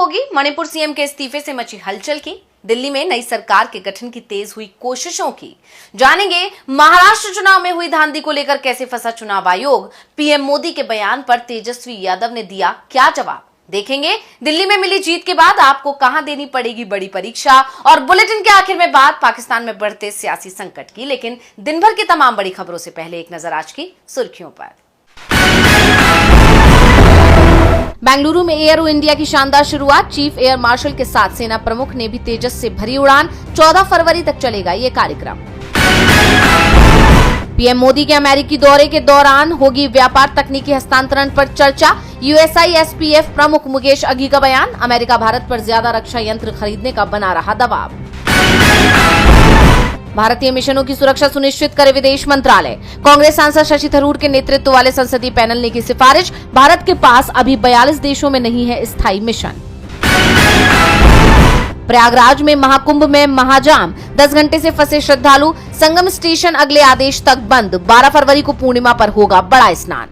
होगी मणिपुर सीएम के इस्तीफे से मची हलचल की। दिल्ली में नई सरकार के गठन की तेज हुई कोशिशों की। जानेंगे महाराष्ट्र चुनाव में हुई धांधली को लेकर कैसे फंसा चुनाव आयोग। पीएम मोदी के बयान पर तेजस्वी यादव ने दिया क्या जवाब। देखेंगे दिल्ली में मिली जीत के बाद आपको कहां देनी पड़ेगी बड़ी परीक्षा। और बुलेटिन के आखिर में बात पाकिस्तान में बढ़ते सियासी संकट की। लेकिन दिन भर की तमाम बड़ी खबरों से पहले एक नजर आज की सुर्खियों पर। बेंगलुरु में एयर इंडिया की शानदार शुरुआत। चीफ एयर मार्शल के साथ सेना प्रमुख ने भी तेजस से भरी उड़ान। 14 फरवरी तक चलेगा ये कार्यक्रम। पीएम मोदी के अमेरिकी दौरे के दौरान होगी व्यापार तकनीकी हस्तांतरण पर चर्चा। यूएसआईएसपीएफ प्रमुख मुकेश अघी का बयान। अमेरिका भारत पर ज्यादा रक्षा यंत्र खरीदने का बना रहा दबाव। भारतीय मिशनों की सुरक्षा सुनिश्चित करे विदेश मंत्रालय। कांग्रेस सांसद शशि थरूर के नेतृत्व वाले संसदीय पैनल ने की सिफारिश। भारत के पास अभी 42 देशों में नहीं है स्थायी मिशन। प्रयागराज में महाकुंभ में महाजाम। 10 घंटे से फंसे श्रद्धालु। संगम स्टेशन अगले आदेश तक बंद। 12 फरवरी को पूर्णिमा पर होगा बड़ा स्नान।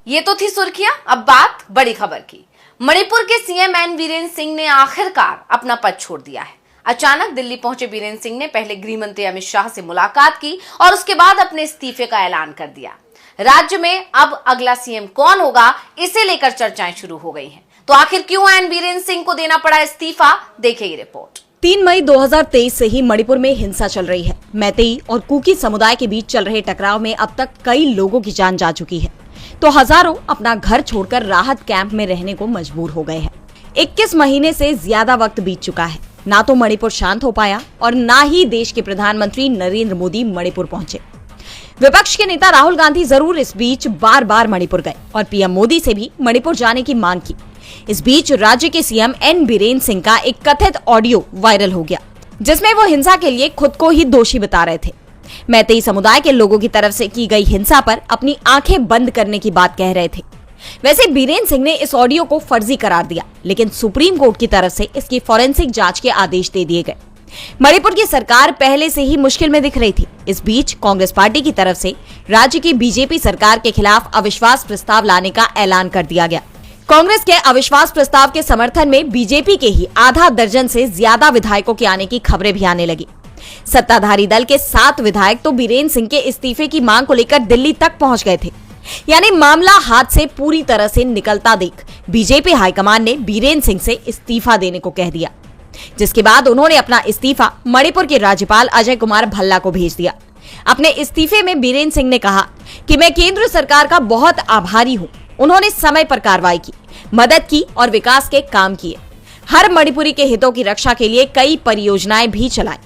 ये तो थी सुर्खियां। अब बात बड़ी खबर की। मणिपुर के सीएम एन बीरेन सिंह ने आखिरकार अपना पद छोड़ दिया है। अचानक दिल्ली पहुंचे बीरेन सिंह ने पहले गृह मंत्री अमित शाह से मुलाकात की और उसके बाद अपने इस्तीफे का ऐलान कर दिया। राज्य में अब अगला सीएम कौन होगा, इसे लेकर चर्चाएं शुरू हो गई हैं। तो आखिर क्यों एन बीरेन सिंह को देना पड़ा इस्तीफा, देखिए रिपोर्ट। 3 मई 2023 से ही मणिपुर में हिंसा चल रही है। मैतेई और कुकी समुदाय के बीच चल रहे टकराव में अब तक कई लोगों की जान जा चुकी है, तो हजारों अपना घर छोड़कर राहत कैंप में रहने को मजबूर हो गए हैं। 21 महीने से ज्यादा वक्त बीत चुका है। ना तो मणिपुर शांत हो पाया और ना ही देश के प्रधानमंत्री नरेंद्र मोदी मणिपुर पहुंचे। विपक्ष के नेता राहुल गांधी जरूर इस बीच बार बार मणिपुर गए और पीएम मोदी से भी मणिपुर जाने की मांग की। इस बीच राज्य के सीएम एन बीरेन सिंह का एक कथित ऑडियो वायरल हो गया, जिसमें वो हिंसा के लिए खुद को ही दोषी बता रहे थे। मैतेई समुदाय के लोगों की तरफ से की गई हिंसा पर अपनी आंखें बंद करने की बात कह रहे थे। वैसे बीरेन सिंह ने इस ऑडियो को फर्जी करार दिया, लेकिन सुप्रीम कोर्ट की तरफ से इसकी फॉरेंसिक जांच के आदेश दे दिए गए। मणिपुर की सरकार पहले से ही मुश्किल में दिख रही थी। इस बीच कांग्रेस पार्टी की तरफ से राज्य की बीजेपी सरकार के खिलाफ अविश्वास प्रस्ताव लाने का ऐलान कर दिया गया। कांग्रेस के अविश्वास प्रस्ताव के समर्थन में बीजेपी के ही आधा दर्जन से ज्यादा विधायकों के आने की खबरें भी आने लगी। सत्ताधारी दल के 7 विधायक तो बीरेन सिंह के इस्तीफे की मांग को लेकर दिल्ली तक पहुंच गए थे। यानी मामला हाथ से पूरी तरह से निकलता देख बीजेपी हाईकमान ने बीरेन सिंह से इस्तीफा देने को कह दिया, जिसके बाद उन्होंने अपना इस्तीफा मणिपुर के राज्यपाल अजय कुमार भल्ला को भेज दिया। अपने इस्तीफे में बीरेन सिंह ने कहा कि मैं केंद्र सरकार का बहुत आभारी हूं। उन्होंने समय पर कार्रवाई की, मदद की और विकास के काम किए। हर मणिपुरी के हितों की रक्षा के लिए कई परियोजनाएं भी चलाई।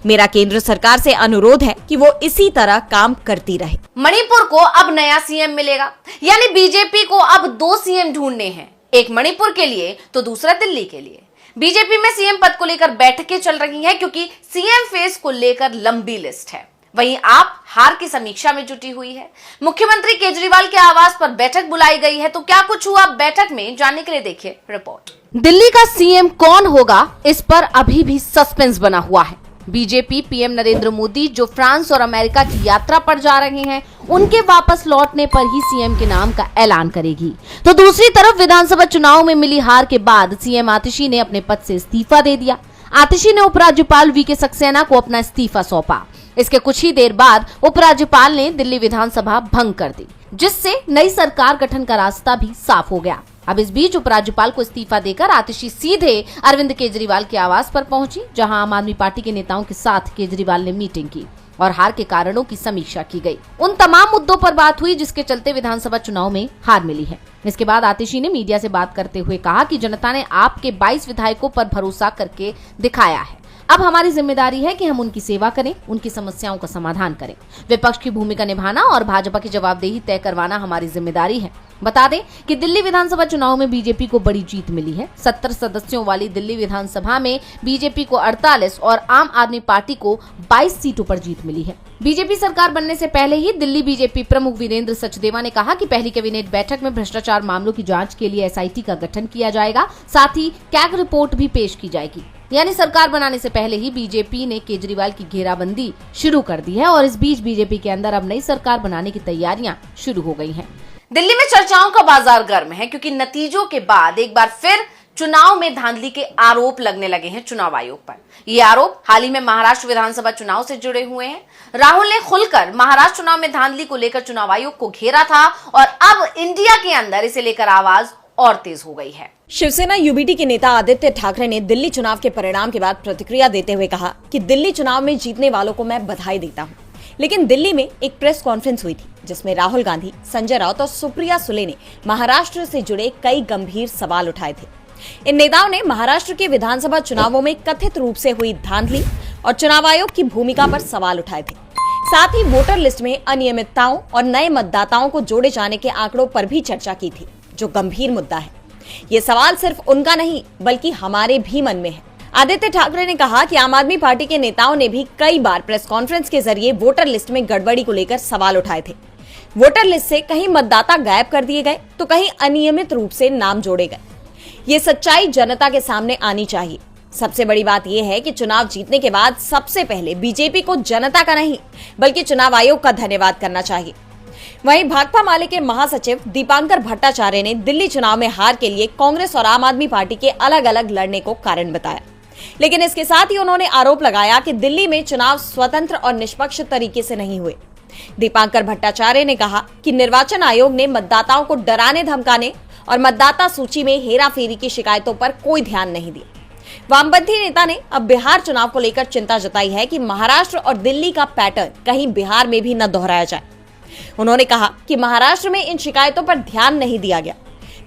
मेरा केंद्र सरकार से अनुरोध है कि वो इसी तरह काम करती रहे। मणिपुर को अब नया सीएम मिलेगा, यानी बीजेपी को अब 2 सीएम ढूंढने हैं, एक मणिपुर के लिए तो दूसरा दिल्ली के लिए। बीजेपी में सीएम पद को लेकर बैठकें चल रही हैं, क्योंकि सीएम फेस को लेकर लंबी लिस्ट है। वहीं आप हार की समीक्षा में जुटी हुई है। मुख्यमंत्री केजरीवाल के आवास पर बैठक बुलाई गई है, तो क्या कुछ हुआ बैठक में, जानने के लिए देखिए रिपोर्ट। दिल्ली का सीएम कौन होगा, इस पर अभी भी सस्पेंस बना हुआ है। बीजेपी पीएम नरेंद्र मोदी जो फ्रांस और अमेरिका की यात्रा पर जा रहे हैं, उनके वापस लौटने पर ही सीएम के नाम का ऐलान करेगी। तो दूसरी तरफ विधानसभा चुनाव में मिली हार के बाद सीएम आतिशी ने अपने पद से इस्तीफा दे दिया। आतिशी ने उपराज्यपाल वीके सक्सेना को अपना इस्तीफा सौंपा। इसके कुछ ही देर बाद उपराज्यपाल ने दिल्ली विधानसभा भंग कर दी, जिससे नई सरकार गठन का रास्ता भी साफ हो गया। अब इस बीच उपराज्यपाल को इस्तीफा देकर आतिशी सीधे अरविंद केजरीवाल के आवास पर पहुंची, जहां आम आदमी पार्टी के नेताओं के साथ केजरीवाल ने मीटिंग की और हार के कारणों की समीक्षा की गई। उन तमाम मुद्दों पर बात हुई जिसके चलते विधानसभा चुनाव में हार मिली है। इसके बाद आतिशी ने मीडिया से बात करते हुए कहा कि जनता ने आपके 22 विधायकों पर भरोसा करके दिखाया है। अब हमारी जिम्मेदारी है कि हम उनकी सेवा करें, उनकी समस्याओं का समाधान करें। विपक्ष की भूमिका निभाना और भाजपा की जवाबदेही तय करवाना हमारी जिम्मेदारी है। बता दें कि दिल्ली विधानसभा चुनाव में बीजेपी को बड़ी जीत मिली है। 70 सदस्यों वाली दिल्ली विधानसभा में बीजेपी को 48 और आम आदमी पार्टी को 22 सीटों पर जीत मिली है। बीजेपी सरकार बनने से पहले ही दिल्ली बीजेपी प्रमुख वीरेंद्र सचदेवा ने कहा कि पहली कैबिनेट बैठक में भ्रष्टाचार मामलों की जांच के लिए एसआईटी का गठन किया जाएगा, साथ ही कैग रिपोर्ट भी पेश की जाएगी। यानी सरकार बनाने से पहले ही बीजेपी ने केजरीवाल की घेराबंदी शुरू कर दी है और इस बीच बीजेपी के अंदर अब नई सरकार बनाने की तैयारियां शुरू हो गई हैं। दिल्ली में चर्चाओं का बाजार गर्म है क्योंकि नतीजों के बाद एक बार फिर चुनाव में धांधली के आरोप लगने लगे हैं चुनाव आयोग पर। ये आरोप हाल ही में महाराष्ट्र विधानसभा चुनाव से जुड़े हुए हैं। राहुल ने खुलकर महाराष्ट्र चुनाव में धांधली को लेकर चुनाव आयोग को घेरा था और अब इंडिया के अंदर इसे लेकर आवाज और तेज हो गई है। शिवसेना यूबीटी के नेता आदित्य ठाकरे ने दिल्ली चुनाव के परिणाम के बाद प्रतिक्रिया देते हुए कहा कि दिल्ली चुनाव में जीतने वालों को मैं बधाई देता हूं। लेकिन दिल्ली में एक प्रेस कॉन्फ्रेंस हुई थी जिसमें राहुल गांधी, संजय राउत और सुप्रिया सुले ने महाराष्ट्र से जुड़े कई गंभीर सवाल उठाए थे। इन नेताओं ने महाराष्ट्र के विधानसभा चुनावों में कथित रूप से हुई धांधली और चुनाव आयोग की भूमिका पर सवाल उठाए थे। साथ ही वोटर लिस्ट में अनियमितताओं और नए मतदाताओं को जोड़े जाने के आंकड़ों पर भी चर्चा की थी, जो गंभीर मुद्दा है। ये सवाल सिर्फ उनका नहीं बल्कि हमारे भी मन में है। आदित्य ठाकरे ने कहा कि आम आदमी पार्टी के नेताओं ने भी कई बार प्रेस कॉन्फ्रेंस के जरिए वोटर लिस्ट में गड़बड़ी को लेकर सवाल उठाए थे। वोटर लिस्ट से कहीं मतदाता गायब कर दिए गए तो कहीं अनियमित रूप से नाम जोड़े गए। ये सच्चाई जनता के सामने आनी चाहिए। सबसे बड़ी बात यह है कि चुनाव जीतने के बाद सबसे पहले बीजेपी को जनता का नहीं बल्कि चुनाव आयोग का धन्यवाद करना चाहिए। वहीं भाकपा माले के महासचिव दीपांकर भट्टाचार्य ने दिल्ली चुनाव में हार के लिए कांग्रेस और आम आदमी पार्टी के अलग अलग लड़ने को कारण बताया। लेकिन इसके साथ ही उन्होंने आरोप लगाया कि दिल्ली में चुनाव स्वतंत्र और निष्पक्ष तरीके से नहीं हुए। दीपांकर भट्टाचार्य ने कहा कि निर्वाचन आयोग ने मतदाताओं को डराने धमकाने और मतदाता सूची में हेराफेरी की शिकायतों पर कोई ध्यान नहीं दिया। वामपंथी नेता ने अब बिहार चुनाव को लेकर चिंता जताई है कि महाराष्ट्र और दिल्ली का पैटर्न कहीं बिहार में भी न दोहराया जाए। उन्होंने कहा कि महाराष्ट्र में इन शिकायतों पर ध्यान नहीं दिया गया,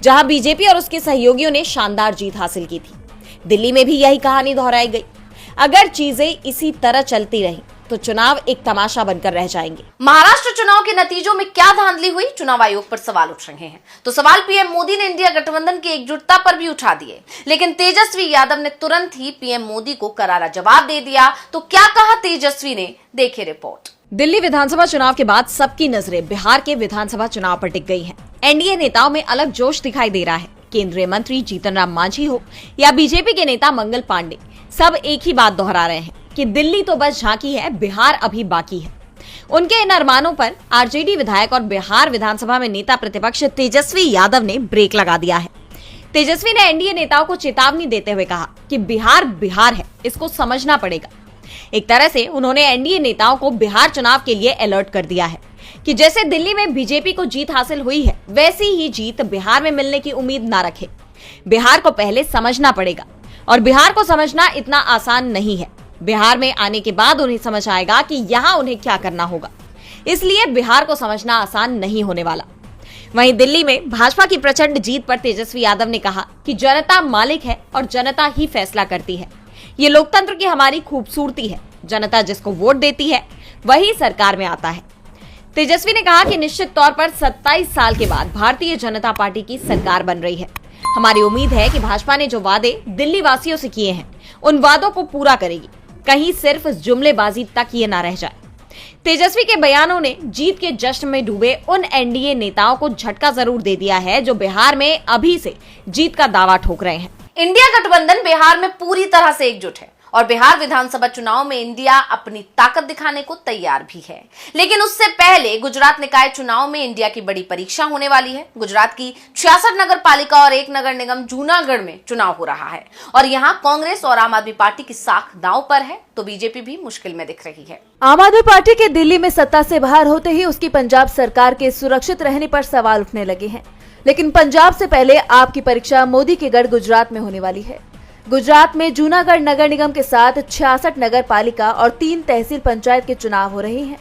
जहां बीजेपी और उसके सहयोगियों ने शानदार जीत हासिल की थी। दिल्ली में भी यही कहानी दोहराई गई। अगर चीजें इसी तरह चलती रही तो चुनाव एक तमाशा बनकर रह जाएंगे। महाराष्ट्र चुनाव के नतीजों में क्या धांधली हुई, चुनाव आयोग पर सवाल उठ रहे हैं। तो सवाल पीएम मोदी ने इंडिया गठबंधन की एकजुटता पर भी उठा दिए, लेकिन तेजस्वी यादव ने तुरंत ही पीएम मोदी को करारा जवाब दे दिया। तो क्या कहा तेजस्वी ने, देखिए रिपोर्ट। दिल्ली विधानसभा चुनाव के बाद सबकी नजरें बिहार के विधानसभा चुनाव पर टिक गई हैं। एनडीए नेताओं में अलग जोश दिखाई दे रहा है। केंद्रीय मंत्री जीतन राम मांझी हो या बीजेपी के नेता मंगल पांडे, सब एक ही बात दोहरा रहे हैं कि दिल्ली तो बस झांकी है, बिहार अभी बाकी है। उनके इन अरमानों पर आरजेडी विधायक और बिहार विधानसभा में नेता प्रतिपक्ष तेजस्वी यादव ने ब्रेक लगा दिया है। तेजस्वी ने एनडीए नेताओं को चेतावनी देते हुए कहा कि बिहार बिहार है, इसको समझना पड़ेगा। एक तरह से उन्होंने एनडीए नेताओं को बिहार चुनाव के लिए अलर्ट कर दिया है कि जैसे दिल्ली में बीजेपी को जीत हासिल हुई है, वैसी ही जीत बिहार में मिलने की उम्मीद ना रखें। बिहार को पहले समझना पड़ेगा और बिहार को समझना इतना आसान नहीं है। बिहार में आने के बाद उन्हें समझ आएगा कि यहाँ उन्हें क्या करना होगा, इसलिए बिहार को समझना आसान नहीं होने वाला। वहीं दिल्ली में भाजपा की प्रचंड जीत पर तेजस्वी यादव ने कहा कि जनता मालिक है और जनता ही फैसला करती है। ये लोकतंत्र की हमारी खूबसूरती है। जनता जिसको वोट देती है वही सरकार में आता है। तेजस्वी ने कहा कि निश्चित तौर पर 27 साल के बाद भारतीय जनता पार्टी की सरकार बन रही है। हमारी उम्मीद है कि भाजपा ने जो वादे दिल्ली वासियों से किए हैं, उन वादों को पूरा करेगी। कहीं सिर्फ जुमलेबाजी तक ये ना रह जाए। तेजस्वी के बयानों ने जीत के जश्न में डूबे उन एनडीए नेताओं को झटका जरूर दे दिया है जो बिहार में अभी से जीत का दावा ठोक रहे हैं। इंडिया गठबंधन बिहार में पूरी तरह से एकजुट है और बिहार विधानसभा चुनाव में इंडिया अपनी ताकत दिखाने को तैयार भी है। लेकिन उससे पहले गुजरात निकाय चुनाव में इंडिया की बड़ी परीक्षा होने वाली है। गुजरात की 66 नगर पालिका और एक नगर निगम जूनागढ़ में चुनाव हो रहा है और यहाँ कांग्रेस और आम आदमी पार्टी की साख दांव पर है, तो बीजेपी भी मुश्किल में दिख रही है। आम आदमी पार्टी के दिल्ली में सत्ता से बाहर होते ही उसकी पंजाब सरकार के सुरक्षित रहने पर सवाल उठने लगे हैं। लेकिन पंजाब से पहले आपकी परीक्षा मोदी के गढ़ गुजरात में होने वाली है। गुजरात में जूनागढ़ नगर निगम के साथ 66 नगर पालिका और 3 तहसील पंचायत के चुनाव हो रहे हैं।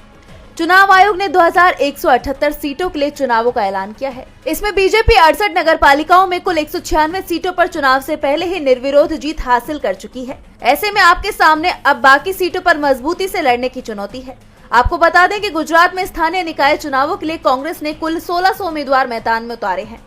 चुनाव आयोग ने 2178 सीटों के लिए चुनावों का ऐलान किया है। इसमें बीजेपी 68 नगर पालिकाओं में कुल 196 सीटों पर चुनाव से पहले ही निर्विरोध जीत हासिल कर चुकी है। ऐसे में आपके सामने अब बाकी सीटों पर मजबूती से लड़ने की चुनौती है। आपको बता दें कि गुजरात में स्थानीय निकाय चुनावों के लिए कांग्रेस ने कुल 1600 उम्मीदवार मैदान में उतारे हैं।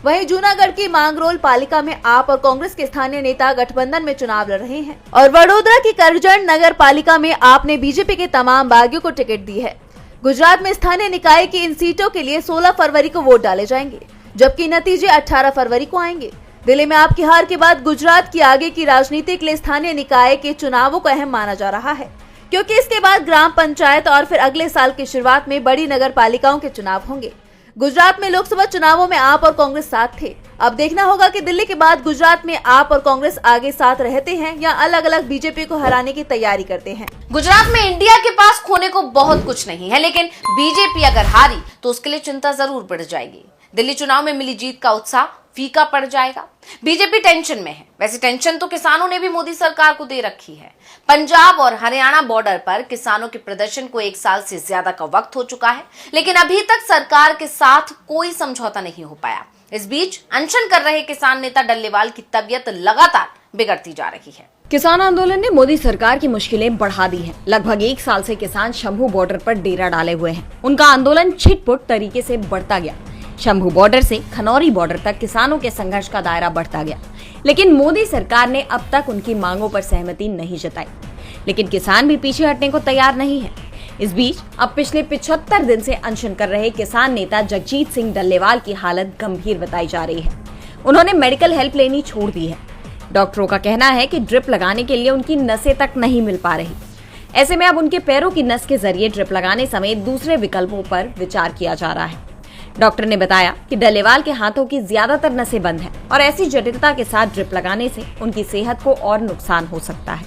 वहीं जूनागढ़ की मांगरोल पालिका में आप और कांग्रेस के स्थानीय नेता गठबंधन में चुनाव लड़ रहे हैं और वडोदरा की करजन नगर पालिका में आपने बीजेपी के तमाम बागियों को टिकट दी है। गुजरात में स्थानीय निकाय की इन सीटों के लिए 16 फरवरी को वोट डाले जाएंगे, जबकि नतीजे 18 फरवरी को आएंगे। दिल्ली में आपकी हार के बाद गुजरात की आगे की राजनीति के लिए स्थानीय निकाय के चुनावों को अहम माना जा रहा है, क्योंकि इसके बाद ग्राम पंचायत और फिर अगले साल की शुरुआत में बड़ी नगर पालिकाओं के चुनाव होंगे। गुजरात में लोकसभा चुनावों में आप और कांग्रेस साथ थे। अब देखना होगा कि दिल्ली के बाद गुजरात में आप और कांग्रेस आगे साथ रहते हैं या अलग अलग बीजेपी को हराने की तैयारी करते हैं। गुजरात में इंडिया के पास खोने को बहुत कुछ नहीं है, लेकिन बीजेपी अगर हारी तो उसके लिए चिंता जरूर बढ़ जाएगी। दिल्ली चुनाव में मिली जीत का उत्साह फीका पड़ जाएगा। बीजेपी टेंशन में है। वैसे टेंशन तो किसानों ने भी मोदी सरकार को दे रखी है। पंजाब और हरियाणा बॉर्डर पर किसानों के प्रदर्शन को 1 साल से ज्यादा का वक्त हो चुका है, लेकिन अभी तक सरकार के साथ कोई समझौता नहीं हो पाया। इस बीच अनशन कर रहे किसान नेता डल्लेवाल की तबीयत लगातार बिगड़ती जा रही है। किसान आंदोलन ने मोदी सरकार की मुश्किलें बढ़ा दी हैं। लगभग 1 साल से किसान शंभू बॉर्डर पर डेरा डाले हुए हैं। उनका आंदोलन छिटपुट तरीके से बढ़ता गया। शंभू बॉर्डर से खनौरी बॉर्डर तक किसानों के संघर्ष का दायरा बढ़ता गया, लेकिन मोदी सरकार ने अब तक उनकी मांगों पर सहमति नहीं जताई। लेकिन किसान भी पीछे हटने को तैयार नहीं है। इस बीच अब पिछले 75 दिन से अनशन कर रहे किसान नेता जगजीत सिंह डल्लेवाल की हालत गंभीर बताई जा रही है। उन्होंने मेडिकल हेल्प लेनी छोड़ दी है। डॉक्टरों का कहना है कि ड्रिप लगाने के लिए उनकी नसें तक नहीं मिल पा रही। ऐसे में अब उनके पैरों की नस के जरिए ड्रिप लगाने समेत दूसरे विकल्पों पर विचार किया जा रहा है। डॉक्टर ने बताया कि डल्लेवाल के हाथों की ज्यादातर नसें बंद हैं और ऐसी जटिलता के साथ ड्रिप लगाने से उनकी सेहत को और नुकसान हो सकता है।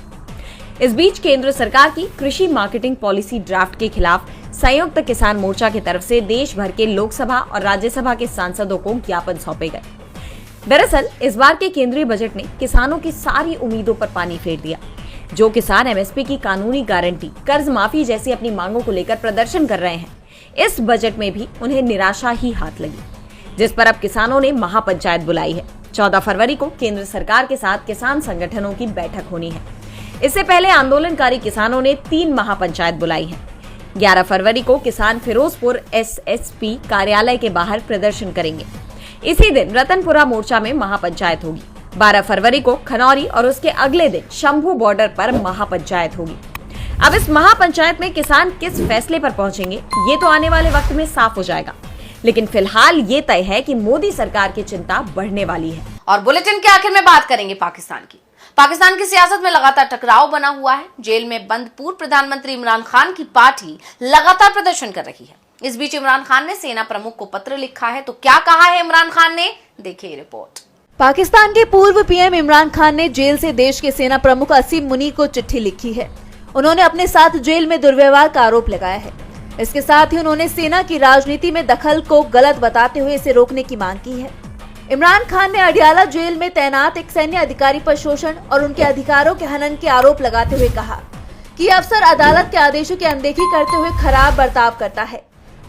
इस बीच केंद्र सरकार की कृषि मार्केटिंग पॉलिसी ड्राफ्ट के खिलाफ संयुक्त किसान मोर्चा की तरफ से देश भर के लोकसभा और राज्यसभा के सांसदों को ज्ञापन सौंपे गए। दरअसल इस बार के केंद्रीय बजट ने किसानों की सारी उम्मीदों पर पानी फेर दिया। जो किसान एमएसपी की कानूनी गारंटी, कर्ज माफी जैसी अपनी मांगों को लेकर प्रदर्शन कर रहे हैं, इस बजट में भी उन्हें निराशा ही हाथ लगी, जिस पर अब किसानों ने महापंचायत बुलाई है। 14 फरवरी को केंद्र सरकार के साथ किसान संगठनों की बैठक होनी है। इससे पहले आंदोलनकारी किसानों ने 3 महापंचायत बुलाई है। 11 फरवरी को किसान फिरोजपुर एसएसपी कार्यालय के बाहर प्रदर्शन करेंगे। इसी दिन रतनपुरा मोर्चा में महापंचायत होगी। 12 फरवरी को खनौरी और उसके अगले दिन शंभू बॉर्डर पर महापंचायत होगी। अब इस महापंचायत में किसान किस फैसले पर पहुंचेंगे, ये तो आने वाले वक्त में साफ हो जाएगा। लेकिन फिलहाल ये तय है कि मोदी सरकार की चिंता बढ़ने वाली है। और बुलेटिन के आखिर में बात करेंगे पाकिस्तान की। पाकिस्तान की सियासत में लगातार टकराव बना हुआ है। जेल में बंद पूर्व प्रधानमंत्री इमरान खान की पार्टी लगातार प्रदर्शन कर रही है। इस बीच इमरान खान ने सेना प्रमुख को पत्र लिखा है। तो क्या कहा है इमरान खान ने, देखिए रिपोर्ट। पाकिस्तान के पूर्व पीएम इमरान खान ने जेल से देश के सेना प्रमुख असीम मुनीर को चिट्ठी लिखी है। उन्होंने अपने साथ जेल में दुर्व्यवहार का आरोप लगाया है। इसके साथ ही उन्होंने सेना की राजनीति में दखल को गलत बताते हुए इसे रोकने की मांग की है। इमरान खान ने अडियाला जेल में तैनात एक सैन्य अधिकारी पर शोषण और उनके अधिकारों के हनन के आरोप लगाते हुए कहा कि अफसर अदालत के आदेशों की अनदेखी करते हुए खराब बर्ताव करता है।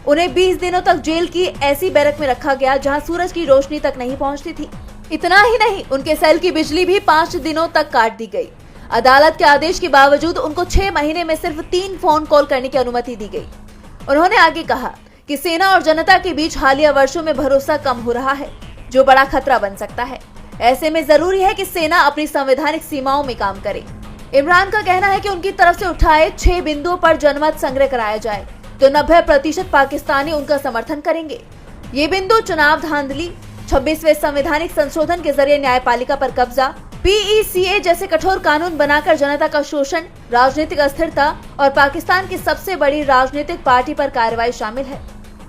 उन्हें 20 दिनों तक जेल की ऐसी बैरक में रखा गया जहां सूरज की रोशनी तक नहीं पहुंचती थी। इतना ही नहीं, उनके सेल की बिजली भी 5 दिनों तक काट दी गई। अदालत के आदेश के बावजूद उनको 6 महीने में सिर्फ 3 फोन कॉल करने की अनुमति दी गई। उन्होंने आगे कहा कि सेना और जनता के बीच हालिया वर्षों में भरोसा कम हो रहा है, जो बड़ा खतरा बन सकता है। ऐसे में जरूरी है कि सेना अपनी संवैधानिक सीमाओं में काम करे। इमरान का कहना है कि उनकी तरफ से उठाए 6 बिंदुओं पर जनमत संग्रह कराया जाए तो 90% पाकिस्तानी उनका समर्थन करेंगे। ये बिंदु चुनाव धांधली, 26वें संवैधानिक संशोधन के जरिए न्यायपालिका पर कब्जा, PECA जैसे कठोर कानून बनाकर जनता का शोषण, राजनीतिक अस्थिरता और पाकिस्तान की सबसे बड़ी राजनीतिक पार्टी पर कार्रवाई शामिल है।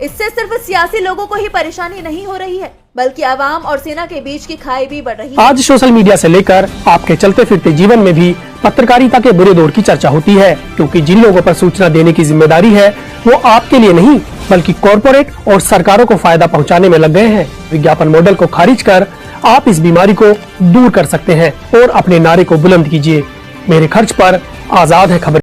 इससे सिर्फ सियासी लोगों को ही परेशानी नहीं हो रही है, बल्कि आवाम और सेना के बीच की खाई भी बढ़ रही है। आज सोशल मीडिया से लेकर आपके चलते फिरते जीवन में भी पत्रकारिता के बुरे दौर की चर्चा होती है, क्योंकि जिन लोगों पर सूचना देने की जिम्मेदारी है वो आपके लिए नहीं बल्कि कॉरपोरेट और सरकारों को फायदा पहुंचाने में लग गए हैं। विज्ञापन मॉडल को खारिज कर आप इस बीमारी को दूर कर सकते हैं और अपने नारे को बुलंद कीजिए। मेरे खर्च पर आजाद है खबर।